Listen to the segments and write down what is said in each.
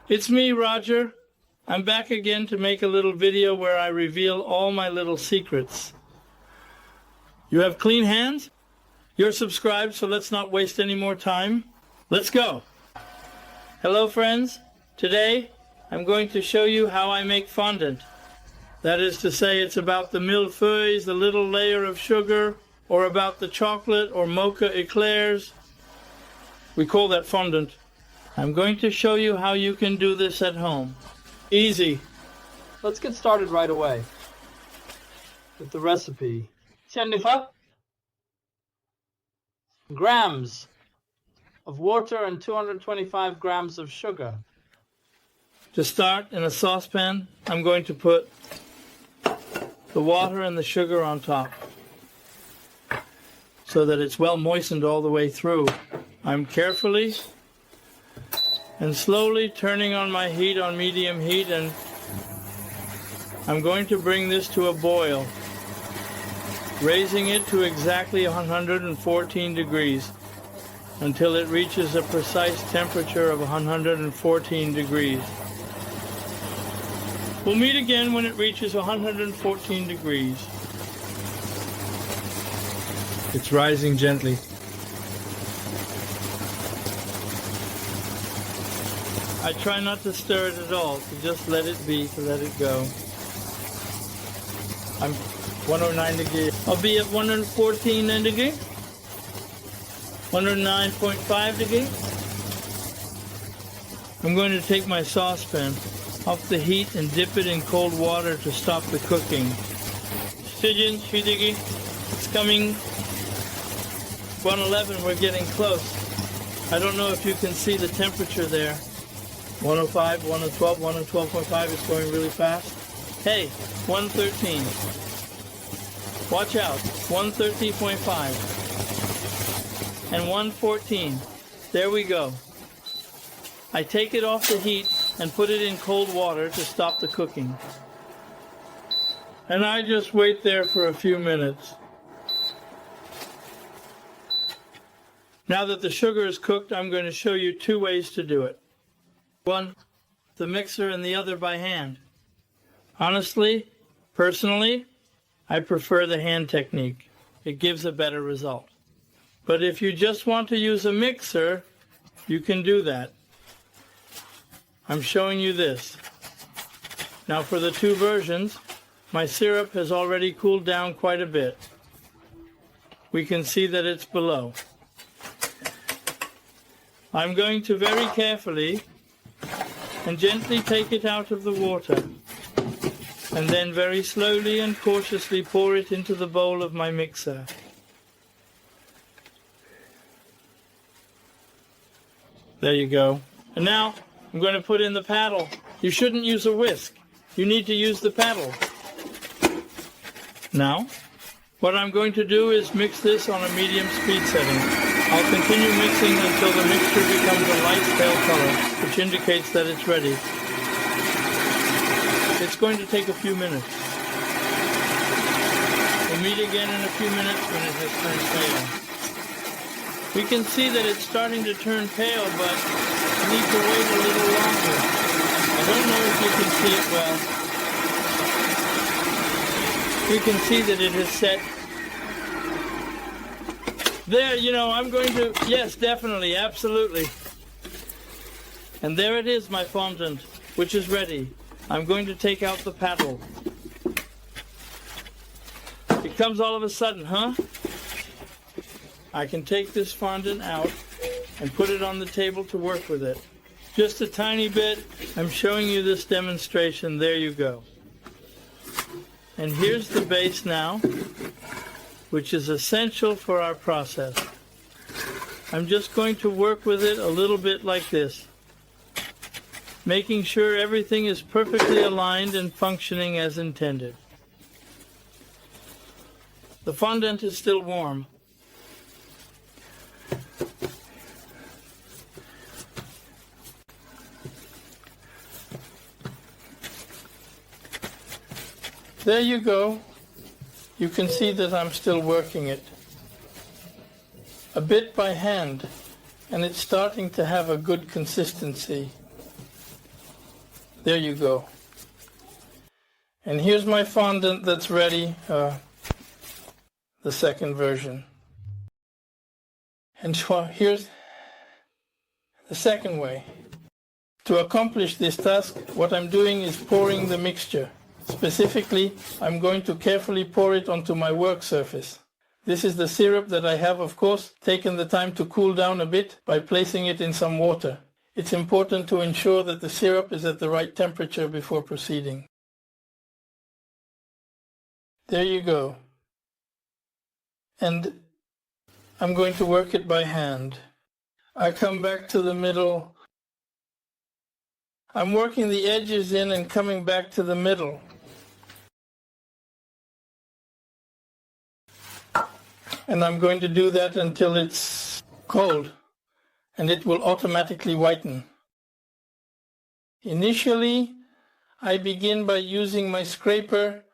It's me, Roger. I'm back again to make a little video where I reveal all my little secrets. You have clean hands? You're subscribed, so let's not waste any more time. Let's go. Hello, friends. Today, I'm going to show you how I make fondant. That is to say, it's about the mille-feuilles, the little layer of sugar, or about the chocolate or mocha éclairs. We call that fondant. I'm going to show you how you can do this at home. Easy. Let's get started right away with the recipe. Grams of water and 225 grams of sugar. To start, in a saucepan, I'm going to put the water and the sugar on top so that it's well moistened all the way through. I'm carefully and slowly turning on my heat on medium heat, and I'm going to bring this to a boil, raising it to exactly 114 degrees until it reaches a precise temperature of 114 degrees. We'll meet again when it reaches 114 degrees. It's rising gently. I try not to stir it at all, to just let it be, to let it go. I'm 109 degrees. I'll be at 114 degrees. 109.5 degrees. I'm going to take my saucepan off the heat and dip it in cold water to stop the cooking. It's coming. 111, we're getting close. I don't know if you can see the temperature there. 105, 112, 112.5, it's going really fast. Hey, 113. Watch out, 113.5. And 114. There we go. I take it off the heat and put it in cold water to stop the cooking. And I just wait there for a few minutes. Now that the sugar is cooked, I'm going to show you two ways to do it. One, the mixer, and the other by hand. Honestly, personally, I prefer the hand technique. It gives a better result. But if you just want to use a mixer, you can do that. I'm showing you this. Now for the two versions, my syrup has already cooled down quite a bit. We can see that it's below. I'm going to very carefully and gently take it out of the water, and then very slowly and cautiously pour it into the bowl of my mixer. There you go. And now I'm going to put in the paddle. You shouldn't use a whisk. You need to use the paddle. Now, what I'm going to do is mix this on a medium speed setting. I'll continue mixing until the mixture becomes a light pale color, which indicates that it's ready. It's going to take a few minutes. We'll meet again in a few minutes when it has turned pale. We can see that it's starting to turn pale, but we need to wait a little longer. I don't know if you can see it well. You can see that it has set. There, I'm going to, yes, definitely, absolutely. And there it is, my fondant, which is ready. I'm going to take out the paddle. It comes all of a sudden, huh? I can take this fondant out and put it on the table to work with it. Just a tiny bit. I'm showing you this demonstration. There you go. And here's the base now, which is essential for our process. I'm just going to work with it a little bit like this, making sure everything is perfectly aligned and functioning as intended. The fondant is still warm. There you go. You can see that I'm still working it a bit by hand, and it's starting to have a good consistency. There you go. And here's my fondant that's ready, the second version. And here's the second way. To accomplish this task, what I'm doing is pouring the mixture. Specifically, I'm going to carefully pour it onto my work surface. This is the syrup that I have, of course, taken the time to cool down a bit by placing it in some water. It's important to ensure that the syrup is at the right temperature before proceeding. There you go. And I'm going to work it by hand. I come back to the middle. I'm working the edges in and coming back to the middle. And I'm going to do that until it's cold, and it will automatically whiten. Initially, I begin by using my scraper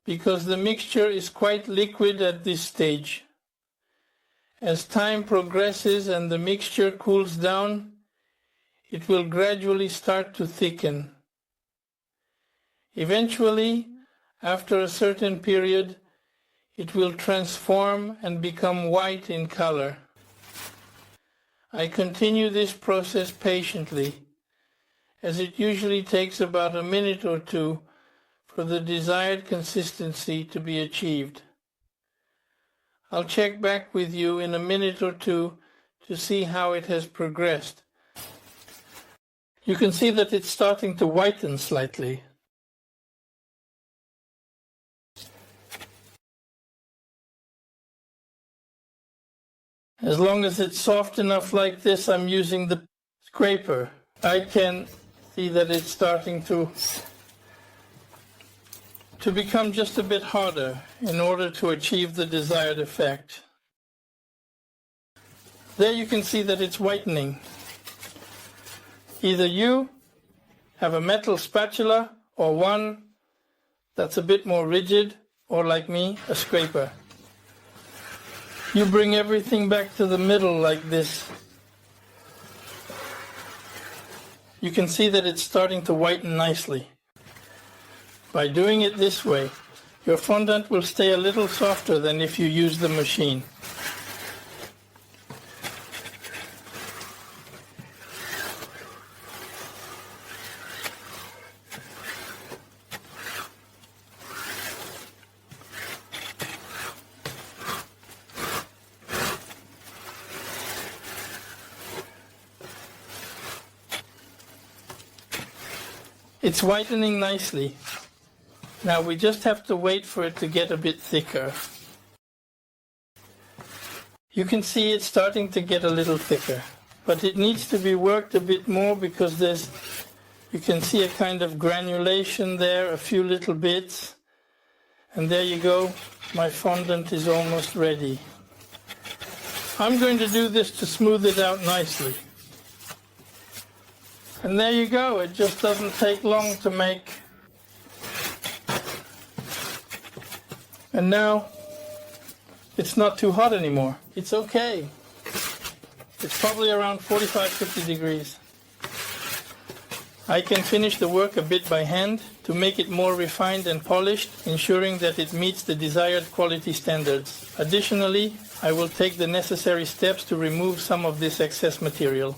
because the mixture is quite liquid at this stage. As time progresses and the mixture cools down, it will gradually start to thicken. Eventually, after a certain period, it will transform and become white in color. I continue this process patiently, as it usually takes about a minute or two for the desired consistency to be achieved. I'll check back with you in a minute or two to see how it has progressed. You can see that it's starting to whiten slightly. As long as it's soft enough like this, I'm using the scraper. I can see that it's starting to become just a bit harder in order to achieve the desired effect. There you can see that it's whitening. Either you have a metal spatula or one that's a bit more rigid, or like me, a scraper. You bring everything back to the middle like this. You can see that it's starting to whiten nicely. By doing it this way, your fondant will stay a little softer than if you use the machine. It's whitening nicely. Now we just have to wait for it to get a bit thicker. You can see it's starting to get a little thicker, but it needs to be worked a bit more because you can see a kind of granulation there, a few little bits. And there you go, my fondant is almost ready. I'm going to do this to smooth it out nicely. And there you go, it just doesn't take long to make. And now, it's not too hot anymore. It's okay. It's probably around 45-50 degrees. I can finish the work a bit by hand to make it more refined and polished, ensuring that it meets the desired quality standards. Additionally, I will take the necessary steps to remove some of this excess material.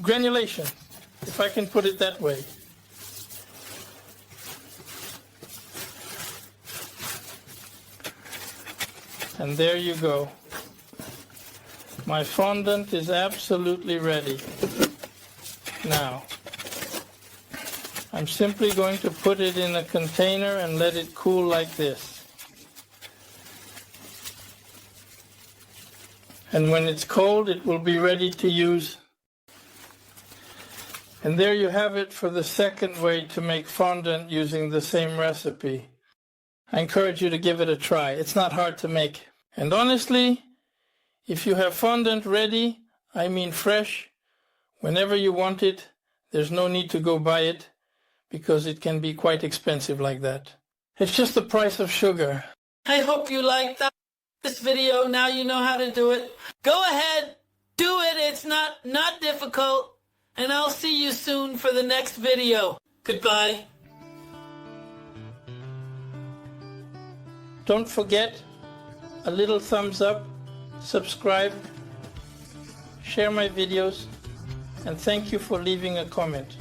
Granulation, if I can put it that way. And there you go. My fondant is absolutely ready. Now, I'm simply going to put it in a container and let it cool like this. And when it's cold, it will be ready to use. And there you have it for the second way to make fondant using the same recipe. I encourage you to give it a try. It's not hard to make. And honestly, if you have fondant ready, I mean fresh, whenever you want it, there's no need to go buy it because it can be quite expensive like that. It's just the price of sugar. I hope you liked this video. Now you know how to do it. Go ahead, do it. It's not difficult. And I'll see you soon for the next video. Goodbye. Don't forget a little thumbs up, subscribe, share my videos, and thank you for leaving a comment.